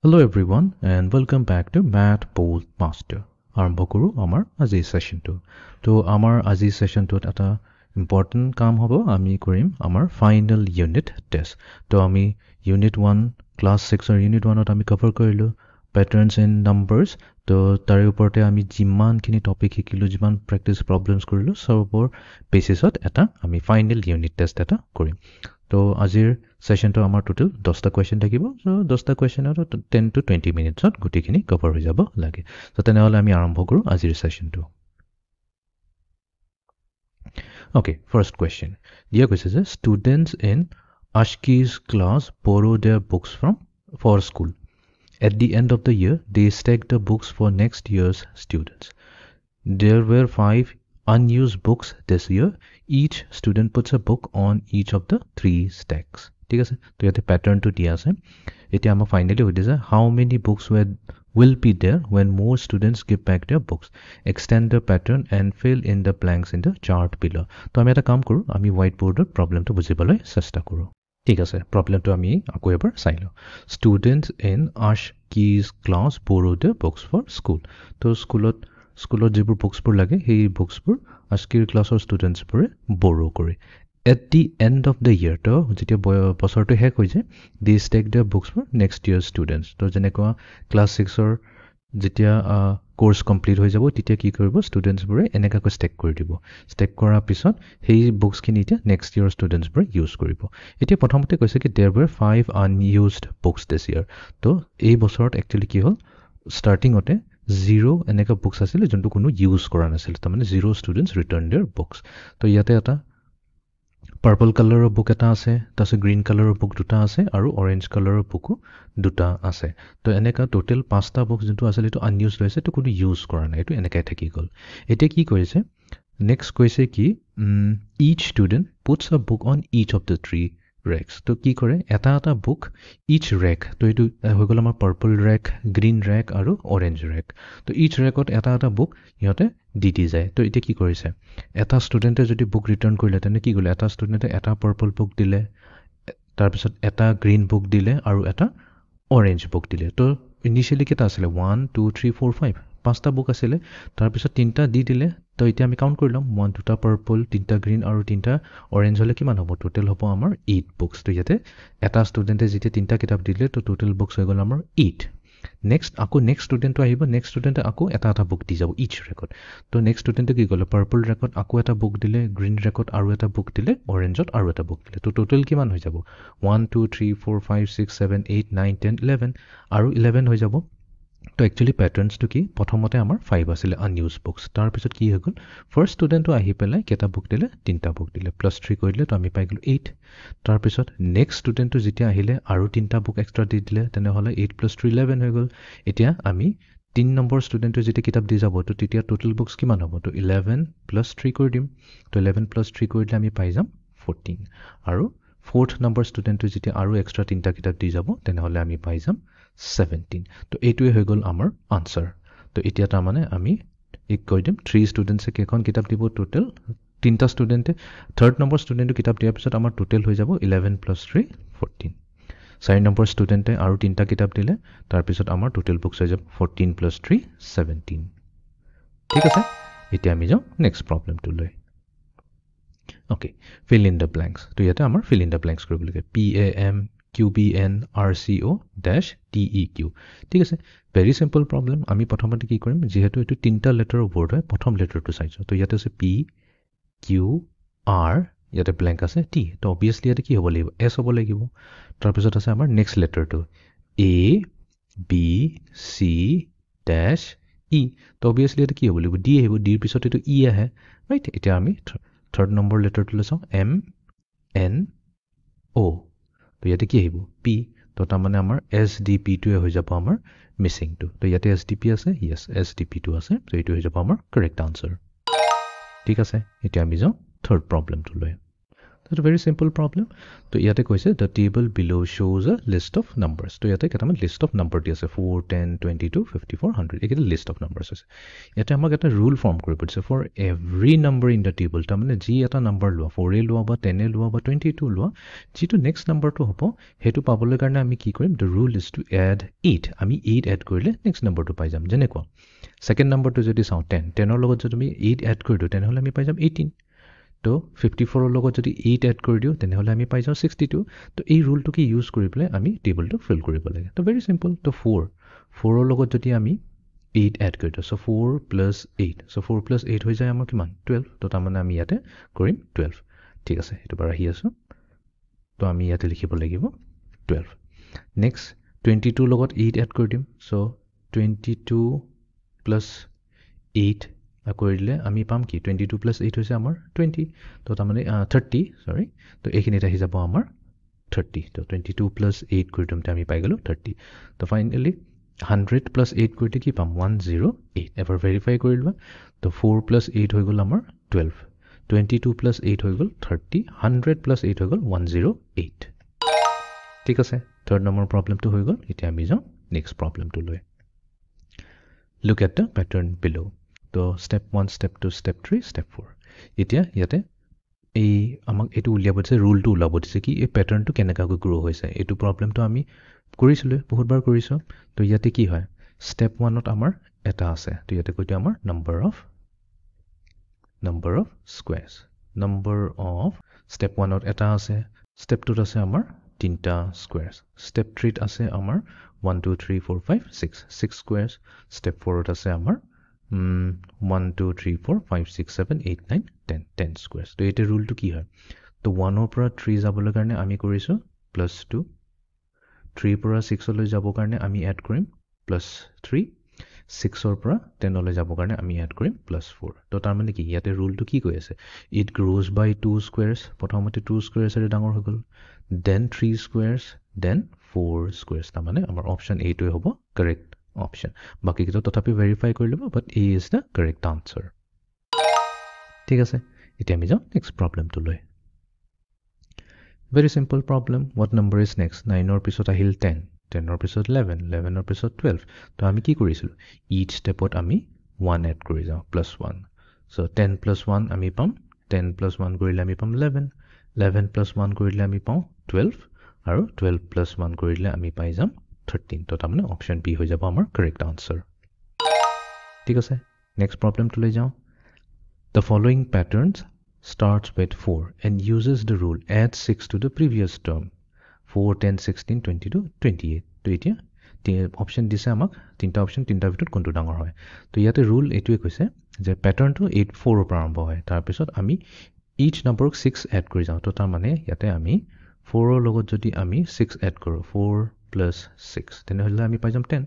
Hello everyone and welcome back to Math Bold Master. আৰম্ভ কৰো আমাৰ আজিৰ সেশনটো তো আমাৰ আজিৰ সেশনটোত এটা ইম্পৰ্টেন্ট কাম হ'ব আমি কৰিম আমাৰ ফাইনাল ইউনিট টেষ্ট তো আমি ইউনিট 1 ক্লাস 6 অৰ ইউনিট 1ত আমি কভাৰ কৰিলো patterns in numbers তো তাৰে ওপৰতে আমি যিমানখিনি টপিক শিকিলো যিমান প্ৰেক্টিস প্ৰবলেমছ কৰিলো সবৰ বেসিছত এটা আমি ফাইনাল ইউনিট টেষ্ট এটা কৰিম তো আজিৰ সেশনটো আমাৰ টোটাল 10টা কোৱেশ্চন থাকিব সো 10টা কোৱেশ্চনত 10 to 20 মিনিটছত গুটিখিনি কভাৰ হৈ যাব লাগে সো তেনেহলে আমি আৰম্ভ কৰো আজিৰ সেশনটো Okay, first question. Dear question, students in Ashki's class borrow their books for school. At the end of the year, they stack the books for next year's students. There were 5 unused books this year. Each student puts a book on each of the 3 stacks. ঠিক আছে তো ইয়াতে প্যাটাৰ্ণটো দিয়া আছে এতিয়া আমাৰ finally হৈ দিছে how many books will be there when more students give back their books. Extend the pattern and fill in the blanks in the chart below. তো আমি এটা কাম কৰো আমি হোয়াইট বোৰ্ডত প্ৰবলেমটো বুজিবলৈ চেষ্টা কৰো ঠিক আছে প্ৰবলেমটো আমি আকৌ এবাৰ চাই লওঁ students in Ashki's class borrow their books for school তো স্কুলত যিবোৰ বুকছবোৰ লাগে সেই বুকছবোৰ Ashki's ক্লাছৰ ষ্টুডেণ্টছবোৰে borrow কৰে at the end of the year তো যেতিয়া বছৰটো শেষ হৈ যায় they stack their books for next year's students তো যেনেকুৱা ক্লাস 6 অৰ যেতিয়া কোৰ্স কমপ্লিট হৈ যাব তেতিয়া কি কৰিব ষ্টুডেণ্টছবোৰে এনেকাকৈ ষ্টেক কৰি দিব ষ্টেক কৰাৰ পিছত সেই বুকছখিনি এতিয়া নেক্সট ইয়াৰ ষ্টুডেণ্টছবোৰে ইউজ কৰিব এতিয়া প্ৰথমতে কৈছে কি there were 5 unused books this year তো এই বছৰত একচুয়ালি কি হ'ল ষ্টাৰ্টিংতে 0 এনেকা বুকছ আছিল যোনটো কোনো ইউজ কৰা নাছিল তাৰমানে 0 ষ্টুডেণ্টছ ৰিটাৰ্ন देयर বুকছ তো ইয়াতে এটা পাৰ্পল কালাৰৰ বুক এটা আছে তাছে গ্ৰীন কালাৰৰ বুক দুটা আছে আৰু অৰেঞ্জ কালাৰৰ বুকো দুটা আছে তো এনেকা টোটাল 5টা বুক যোনটো আছিল এটো আনইউজড হৈছে তো কোনো ইউজ কৰা নাই এটো এনেকাই থাকি গল এতিয়া কি কৰিছে নেক্সট কৈছে কি each student puts a book on each of the 3 racks তো কি কৰে এটা বুক each rack তো এটো হৈ গল আমাৰ পাৰ্পল rack গ্ৰীন rack আৰু অৰেঞ্জ rack তো each rackত এটা বুক ইহতে দি যায় তো এতিয়া কি কৰিছে এটা ষ্টুডেন্টে যদি বুক ৰিটাৰ্ন কৰিলে তেনে কি গলে এটা ষ্টুডেন্টে এটা পাৰ্পল বুক দিলে তাৰ পিছত এটা গ্ৰীন বুক দিলে আৰু এটা অৰেঞ্জ বুক দিলে তো ইনিশিয়ালি কেটা আছিল 1 2 3 4 5 পাঁচটা বুক আছিল তাৰ পিছত তিনটা দি দিলে তো এতিয়া আমি কাউন্ট কৰিলাম 1 দুটা পাৰ্পল তিনটা গ্ৰীন আৰু তিনটা অৰেঞ্জ হলে কিমান হ'ব টোটাল হ'ব আমাৰ 8 বুকস তো ইয়াতে এটা ষ্টুডেন্টে যেতিয়া তিনটা কিতাপ দিলে তো টোটাল বুকস হৈ গল আমাৰ 8 নেক্সট ষ্টুডেন্টটো আহিব নেক্সট ষ্টুডেন্টে আকৌ এটা বুক দি যাব ইচ ৰেকৰ্ড তো নেক্সট ষ্টুডেন্টে কি গলে পাৰ্পল ৰেকৰ্ড আকৌ এটা বুক দিলে গ্ৰীন ৰেকৰ্ড আৰু এটা বুক দিলে অৰেঞ্জত আৰু এটা বুক দিলে তো টোটাল কিমান হৈ যাব 1 2 3 4 5 6 7 8 9 10 11 আৰু 11 হৈ যাব তো একচুয়ালি প্যাটাৰ্নটো কি প্ৰথমতে আমাৰ 5 আছিল আনইউজ বুকস তাৰ পিছত কি হৈ গল ফাৰ্স্ট ষ্টুডেন্টটো আহি পেলাই কেটা বুক দিলে তিনটা বুক দিলে প্লাস 3 কৰিলে তো আমি পাই গলো 8 তাৰ পিছত নেক্সট ষ্টুডেন্টটো যেতিয়া আহিলে আৰু তিনটা বুক এক্সট্ৰা দি দিলে তেনে হলে 8 + 3 11 হৈ গল এতিয়া আমি 3 নম্বৰ ষ্টুডেন্টটো যেতিয়া কিতাপ দি যাব তো তেতিয়া টোটাল বুকস কিমান হ'ব তো 11 + 3 কৰি দিম তো 11 + 3 কৰিলে আমি পাই যাম 14 আৰু fourth number ষ্টুডেন্টটো যেতিয়া আৰু এক্সট্ৰা তিনটা কিতাপ দি যাব তেনে হলে আমি পাই যাম 17 তো এইটোৱে হৈ গল আমাৰ আনসাৰ তো এতিয়া তাৰ মানে আমি এক কৈ দিম 3 ষ্টুডেন্টছে কেখন কিতাপ দিব টোটাল তিনটা ষ্টুডেন্টে থাৰ্ড নম্বৰ ষ্টুডেন্টটো কিতাপ দিয়াৰ পিছত আমাৰ টোটাল হৈ যাব 11 + 3 14 চাৰি নম্বৰ ষ্টুডেন্টে আৰু তিনটা কিতাপ দিলে তাৰ পিছত আমাৰ টোটাল বুকস হৈ যাব 14 + 3 17 ঠিক আছে এতিয়া আমি যাও নেক্সট প্ৰবলেমটো লৈ Okay, fill in the blanks. তো ইয়াতে আমাৰ fill in the blanks কৰিব লাগে PAMQBNRCO-DEQ ঠিক আছে very simple problem আমি প্ৰথমতে কি কৰিম যেহেতু এটো তিনটা লেটাৰৰ ৱৰ্ড হয় প্ৰথম লেটাৰটো চাইছো তো ইয়াতে আছে P Q R ইয়াতে blank আছে T তো obviously ইয়াতে কি হ'ব লাগিব S হ'ব লাগিব তাৰ পিছত আছে আমাৰ next লেটাৰটো A B C dash E তো obviously ইয়াতে কি হ'ব লাগিব D আহিব D ৰ পিছত এটো E আহে ৰাইট এতিয়া আমি থাৰ্ড নম্বৰ লেটাৰটো লৈছো M N O তো ইয়াতে কি আহিব P তো তাৰ মানে আমাৰ SDP টোৱে হৈ যাব আমাৰ মিসিং টো তো ইয়াতে SDP আছে yes SDP টো আছে তো এইটো হৈ যাব আমাৰ কাৰেক্ট আনসাৰ ঠিক আছে এতিয়া আমি যাও থাৰ্ড প্ৰবলেমটো লৈ That's a very simple problem. So ইয়াতে কৈছে the table below shows a list of numbers. তো ইয়াতে কেইটামান list of number দি আছে 4, 10, 22, 54, 100. এইকেইটা list of numbers আছে। ইয়াতে আমাক এটা rule form কৰিব দিছে for every number in the table। তাৰমানে যি এটা number লোৱা 4 লোৱা বা 10 লোৱা বা 22 লোৱা যিটো next numberটো হ'ব সেইটো পাবলৈ কাৰণে আমি কি কৰিম the rule is to add 8। আমি 8 add কৰিলে next numberটো পাই যাম। যেনেকুৱা second numberটো যদি চাওঁ 10 10ৰ লগত যদি আমি 8 add কৰি দিওঁ তেনেহ'লে আমি পাই যাম 18। তো 54ৰ লগত যদি 8 এড কৰি দিওঁ তেনেহ'লে আমি পাই যাওঁ 62। তো এই ৰুলটোকে ইউজ কৰি পেলাই আমি টেবলটো ফিল কৰিব লাগে। তো ভেৰি চিম্পল। তো 4ৰ লগত যদি আমি 8 এড কৰি দিওঁ চ' 4 + 8 চ' 4 + 8 হৈ যায় আমাৰ কিমান 12। তো তাৰমানে আমি ইয়াতে কৰিম 12। ঠিক আছে, এইটো বাৰু আহি আছোঁ। তো আমি ইয়াতে লিখিব লাগিব 12। নেক্সট 22ৰ লগত 8 এড কৰি দিম চ' 22 + 8 কৰি দিলে আমি পাম কি 22 + 8 হৈছে আমাৰ 20। তো তাৰমানে 30 চৰি। তো এইখিনিত আহি যাব আমাৰ 30। তো 22 + 8 কৰি দিওঁতে আমি পাই গ'লোঁ 30। তো ফাইনেলি 100 + 8 কৰিলে কি পাম 108। এবাৰ ভেৰিফাই কৰি লোৱা। তো 4 + 8 হৈ গ'ল আমাৰ 12, 22 + 8 হৈ গ'ল 30, 100 + 8 হৈ গ'ল 108। ঠিক আছে, থাৰ্ড নম্বৰ প্ৰব্লেমটো হৈ গ'ল। এতিয়া আমি যাওঁ নেক্সট প্ৰব্লেমটোলৈ। Look at the pattern below'. তো ষ্টেপ 1, ষ্টেপ 2, ষ্টেপ 3, ষ্টেপ 4। এতিয়া ইয়াতে এই আমাক এইটো উলিয়াব দিছে, ৰুলটো ওলাব দিছে কি এই পেটাৰ্ণটো কেনেকুৱাকৈ গ্ৰ' হৈছে। এইটো প্ৰব্লেমটো আমি কৰিছিলোঁ, বহুতবাৰ কৰিছোঁ। তো ইয়াতে কি হয় ষ্টেপ 1ত আমাৰ এটা আছে। তো ইয়াতে কৈ দিওঁ আমাৰ number of squares. Number of step 1ত এটা আছে, ষ্টেপ 2ত আছে আমাৰ 3টা স্কুৱেৰ্ছ, ষ্টেপ 3ত আছে আমাৰ 1 2 3 4 5 6 স্কুৱেৰ্ছ, ষ্টেপ 4ত আছে আমাৰ 1 2 3 4 5 6 7 8 9 10 স্কুৱেৰ্ছ। তো এতিয়া ৰুলটো কি হয় তো 1ৰ পৰা 3 যাবলৈ কাৰণে আমি কৰিছোঁ +2, 3ৰ পৰা 6লৈ যাবৰ কাৰণে আমি এড কৰিম +3, 6ৰ পৰা 10লৈ যাবৰ কাৰণে আমি এড কৰিম +4। তো তাৰমানে কি ইয়াতে ৰুলটো কি কৈ আছে ইট গ্ৰ'জ বাই 2 স্কুৱেৰ্ছ। প্ৰথমতে 2 স্কুৱেৰ্ছৰে ডাঙৰ হৈ গ'ল, দেন 3 স্কুৱেৰ্ছ, দেন 4 স্কুৱেৰ্ছ। তাৰমানে আমাৰ অপশ্যন এইটোৱে হ'ব কাৰেক্ট অপশ্যন। বাকীকেইটা তথাপি ভেৰিফাই কৰি ল'ব, but A is the correct answer. ঠিক আছে, এতিয়া আমি যাওঁ নেক্সট প্ৰব্লেমটোলৈ। Very simple problem. What number is next? 9ৰ পিছত আহিল 10, 10ৰ পিছত 11, 11ৰ পিছত 12। তো আমি কি কৰিছিলোঁ ইচ ষ্টেপত আমি 1 এড কৰি যাওঁ +1। চ' 10 + 1 আমি পাম, 10 + 1 কৰিলে আমি পাম 11, 11 + 1 কৰিলে আমি পাওঁ 12, আৰু 12 + 1 কৰিলে আমি পাই যাম 13। তো তাৰমানে অপশ্যন বি হৈ যাব আমাৰ কাৰেক্ট আনচাৰ। ঠিক আছে, নেক্সট প্ৰব্লেমটোলৈ যাওঁ। The following patterns starts with 4 and uses the rule add 6 to the previous term 4 10 16 22 28। তো এতিয়া অপশ্যন দিছে আমাক তিনিটা অপশ্যন, তিনিটাৰ ভিতৰত কোনটো ডাঙৰ হয়। তো ইয়াতে ৰুল এইটোৱে কৈছে যে পেটাৰ্ণটো 4ৰ পৰা আৰম্ভ হয়, তাৰপিছত আমি ইচ নম্বৰক 6 এড কৰি যাওঁ। তো তাৰমানে ইয়াতে আমি 4ৰ লগত যদি আমি 6 এড কৰোঁ 4 + 6 তেনেহ'লে আমি পাই যাম 10।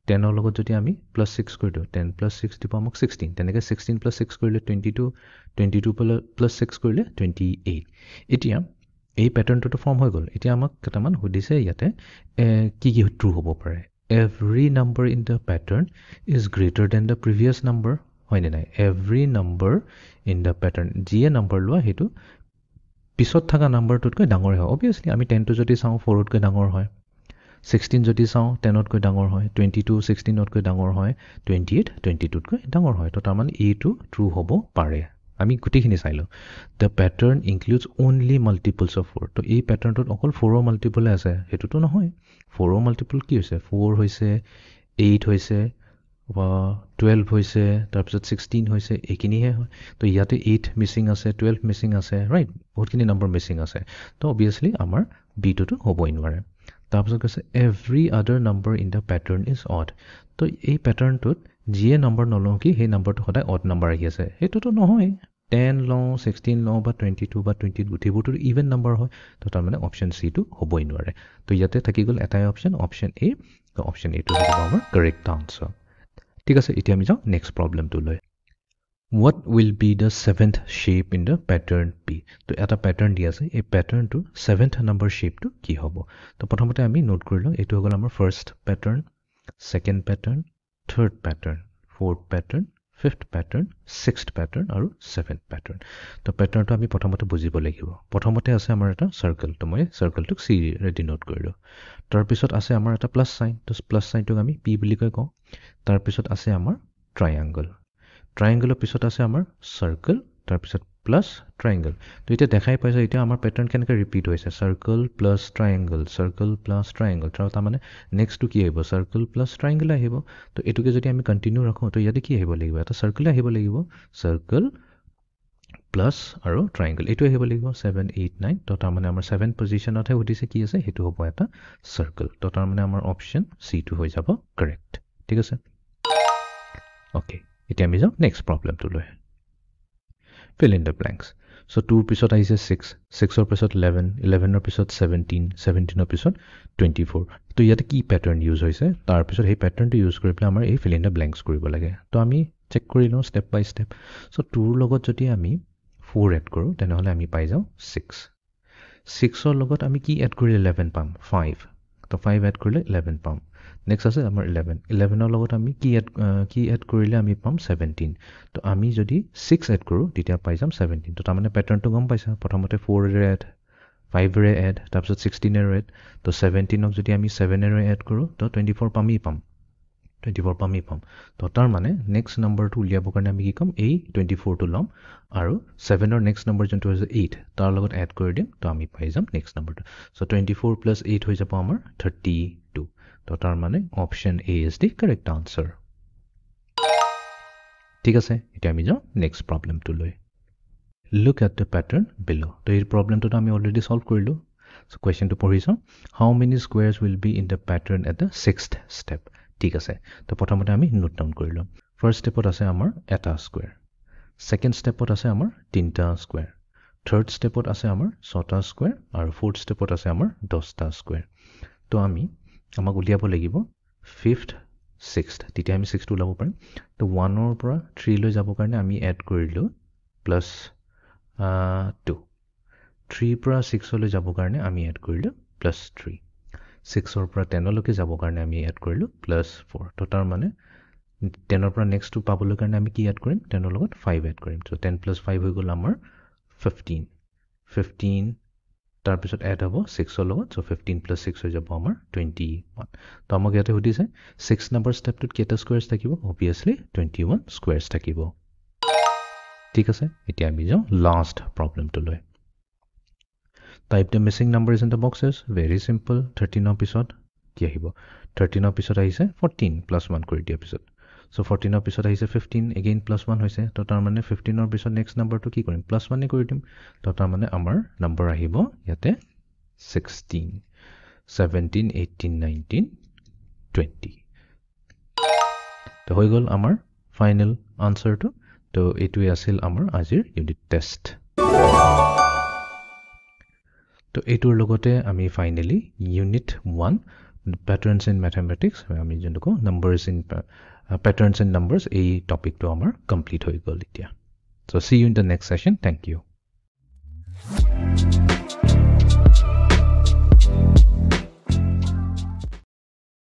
10ৰ লগত যদি আমি +6 কৰি দিওঁ 10 + 6 দিব আমাক 16। তেনেকৈ 16 + 6 কৰিলে 22, 22 + 6 কৰিলে 28। এতিয়া এই পেটাৰ্ণটোতো ফৰ্ম হৈ গ'ল। এতিয়া আমাক কেইটামান সুধিছে ইয়াতে কি কি ট্ৰু হ'ব পাৰে। Every number in the pattern is greater than the previous number, হয়নে নাই? Every number in the pattern, যিয়ে নাম্বাৰ লোৱা সেইটো পিছত থকা নাম্বাৰটোতকৈ ডাঙৰেই হয়। অভিয়াছলি আমি 10টো যদি চাওঁ 4তকৈ ডাঙৰ হয়, 16 যদি চাওঁ 10তকৈ ডাঙৰ হয়, 22 16তকৈ ডাঙৰ হয়, 28 22তকৈ ডাঙৰ হয়। তো তাৰমানে এইটো ট্ৰু হ'ব পাৰে। আমি গোটেইখিনি চাই লওঁ। The pattern includes only multiples of 4। তো এই পেটাৰ্ণটোত অকল 4ৰ মাল্টিপলে আছে সেইটোতো নহয়। 4ৰ মাল্টিপল কি হৈছে 4 হৈছে, 8 হৈছে, 12 হৈছে, তাৰপিছত 16 হৈছে, এইখিনিহে হয়। তো ইয়াতে 8 মিচিং আছে, 12 মিচিং আছে, ৰাইট? বহুতখিনি নম্বৰ মিচিং আছে। তো অভিয়াছলি আমাৰ বিটোতো হ'বই নোৱাৰে। তাৰপিছত কৈছে এভৰি আদাৰ number in the pattern is odd. তো এই পেটাৰ্ণটোত যিয়ে নম্বৰ নলওঁ কি সেই নম্বৰটো সদায় অড নম্বৰ আহি আছে, সেইটোতো নহয়। 10 লওঁ, 16 লওঁ বা 22 বা 20 গোটেইবোৰতো ইভেন নম্বৰ হয়। তো তাৰমানে অপশ্যন চিটো হ'বই নোৱাৰে। তো ইয়াতে থাকি গ'ল এটাই অপশ্যন, অপশ্যন এ। তো অপশ্যন এইটো হৈ যাব আমাৰ কাৰেক্ট আনচাৰ। ঠিক আছে, এতিয়া আমি যাওঁ next প্ৰব্লেমটোলৈ। What will be the 7th shape in the pattern P? তো এটা পেটাৰ্ণ দি আছে, এই পেটাৰ্ণটো 7th নম্বৰ শ্বেপটো কি হ'ব? তো প্ৰথমতে আমি নোট কৰি লওঁ, এইটো হৈ গ'ল আমাৰ first pattern, second pattern, third pattern, fourth pattern, 5th pattern, 6th pattern আৰু 7th pattern. তো প্যাটাৰ্ণটো আমি প্ৰথমতে বুজিব লাগিব. প্ৰথমতে আছে আমাৰ এটা সাৰ্কেল. তো মই সাৰ্কেলটোক C ৰে ডিনোট কৰিলো. তাৰ পিছত আছে আমাৰ এটা প্লাস সাইন. তো প্লাস সাইনটোক আমি P বুলি কওঁ. তাৰ পিছত আছে আমাৰ ট্ৰায়াঙ্গল. ট্ৰায়াঙ্গলৰ পিছত আছে আমাৰ সাৰ্কেল, তাৰ পিছত প্লাস ট্ৰায়াঙ্গল. তো এটা দেখাই পাইছে এতিয়া আমাৰ প্যাটাৰ্ণ কেনেকৈ ৰিপিট হৈছে. Circle plus ট্ৰায়াঙ্গল, circle plus ট্ৰায়াঙ্গল. তাৰ মানে নেক্সটটো কি আহিব, সাৰ্কেল প্লাস ট্ৰায়াঙ্গল আহিব. তো এটোকে যদি আমি কন্টিনিউ ৰাখো তো ইয়াতে কি আহিব লাগিব, এটা সাৰ্কেল আহিব লাগিব, সাৰ্কেল প্লাস আৰু ট্ৰায়াঙ্গল এটো আহিব লাগিব 7 8 9. তো তাৰ মানে আমাৰ 7 পজিশনতহে উঠিছে কি আছে, হেতু হ'ব এটা সাৰ্কেল. তো তাৰ মানে আমাৰ অপচন সি টো হৈ যাব কাৰেক্ট. ঠিক আছে, ওকে. এতিয়া আমি যাওঁ next প্ৰবলেমটোলৈ. fill in the blanks. So 2 পিছত আহিছে 6, 6ৰ পিছত 11, 11ৰ পিছত 17, 17ৰ পিছত 24. তো ইয়াতে কি প্যাটাৰ্ণ ইউজ হৈছে, তাৰ পিছত সেই প্যাটাৰ্ণটো ইউজ কৰি পেলাই আমাৰ এই fill in the blanks কৰিব লাগে. তো আমি চেক কৰি লওঁ ষ্টেপ বাই ষ্টেপ. সো 2ৰ লগত যদি আমি 4 এড কৰোঁ তেনেহ'লে আমি পাই যাওঁ 6. 6ৰ লগত আমি কি এড কৰিলে 11 পাম, 5. তো 5 এড কৰিলে 11 পাম. নেক্সট আছে আমাৰ 11, 11ৰ লগত আমি কি এড কৰিলে আমি পাম 17. তো আমি যদি 6 এড কৰোঁ তেতিয়া পাই যাম 17. তো তাৰমানে প্যাটাৰ্ণটো গম পাইছা, প্ৰথমতে 4 এৰে এড, 5 এৰে এড, তাৰপিছত 16 এৰে এড. তো 17ক যদি আমি 7 এৰে এড কৰোঁ তো 24 পামেই পাম. তো তাৰ মানে নেক্সট নম্বৰটো উলিয়াবৰ কাৰণে আমি কি ক'ম, এই 24টো ল'ম আৰু 7ৰ নেক্সট নম্বৰ যোনটো হৈছে 8 তাৰ লগত এড কৰি দিম. তো আমি পাই যাম নেক্সট নম্বৰটো. সো 24 + 8 হৈ যাব আমাৰ 32. তো তাৰ মানে option A is the correct answer. ঠিক আছে, এতিয়া আমি যাওঁ নেক্সট প্ৰবলেমটোলৈ. Look at the pattern below. তো এই প্ৰবলেমটো আমি অলৰেডি সলভ কৰিলো. সো কোৱেশ্চনটো পঢ়ি চাওঁ. How many squares will be in the pattern at the 6th step. ঠিক আছে, তো প্ৰথমতে আমি নোট ডাউন কৰি লওঁ. ফাৰ্ষ্ট ষ্টেপত আছে আমাৰ এটা স্কোৱাৰ, ছেকেণ্ড ষ্টেপত আছে আমাৰ 3টা স্কোৱাৰ, থাৰ্ড ষ্টেপত আছে আমাৰ 6টা স্কোৱাৰ আৰু ফ'ৰ্থ ষ্টেপত আছে আমাৰ 10টা স্কোৱাৰ. তো আমাক উলিয়াব লাগিব 5th 6th, তেতিয়া আমি 6টো ওলাব পাৰিম. তো 1ৰ পৰা 3 লৈ যাবৰ কাৰণে আমি এড কৰিলোঁ +2, 3ৰ পৰা 6লৈ যাবৰ কাৰণে আমি এড কৰিলোঁ +3, 6ৰ পৰা 10লৈকে যাবৰ কাৰণে আমি এড কৰিলোঁ +4. তো তাৰ মানে 10ৰ পৰা নেক্সটটো পাবলৈ কাৰণে আমি কি এড কৰিম, 10ৰ লগত 5 এড কৰিম. তো 10 + 5 হৈ গ'ল আমাৰ 15 তাৰপিছত এড হ'ব 6ৰ লগত. চ' 15 + 6 হৈ যাব আমাৰ 21. তো আমাক ইয়াতে সুধিছে 6 নম্বৰ ষ্টেপটোত কেইটা স্কোৱাৰ্ছ থাকিব, অবভিয়াছলি 21 স্কোৱাৰ্ছ থাকিব. ঠিক আছে, এতিয়া আমি যাওঁ লাষ্ট প্ৰবলেমটোলৈ. Type the missing numbers in the boxes. Very simple. 13ৰ পিছত কি আহিব, 13ৰ পিছত আহিছে 14 + 1 কৰি দিয়াৰ পিছত. চ' 14ৰ পিছত আহিছে 15, এগেইন +1 হৈছে. তো তাৰ মানে 15ৰ পিছত নেক্সট নাম্বাৰটো কি কৰিম, +1 কৰি দিম. তো তাৰ মানে আমাৰ নম্বৰ আহিব ইয়াতে 16, 17, 18, 19, 20. তো হৈ গ'ল আমাৰ ফাইনেল আনসাৰটো. তো এইটোৱে আছিল আমাৰ আজিৰ ইউনিট টেষ্ট. তো এইটোৰ লগতে আমি ফাইনেলি ইউনিট 1 প্যাটাৰ্নছ ইন মেথমেটিক্স, আমি যোনটো কওঁ নাম্বাৰছ ইন প্যাটাৰ্নছ ইন নাম্বাৰছ, এই টপিকটো আমাৰ কমপ্লিট হৈ গ'ল এতিয়া. So see you in the next session. Thank you.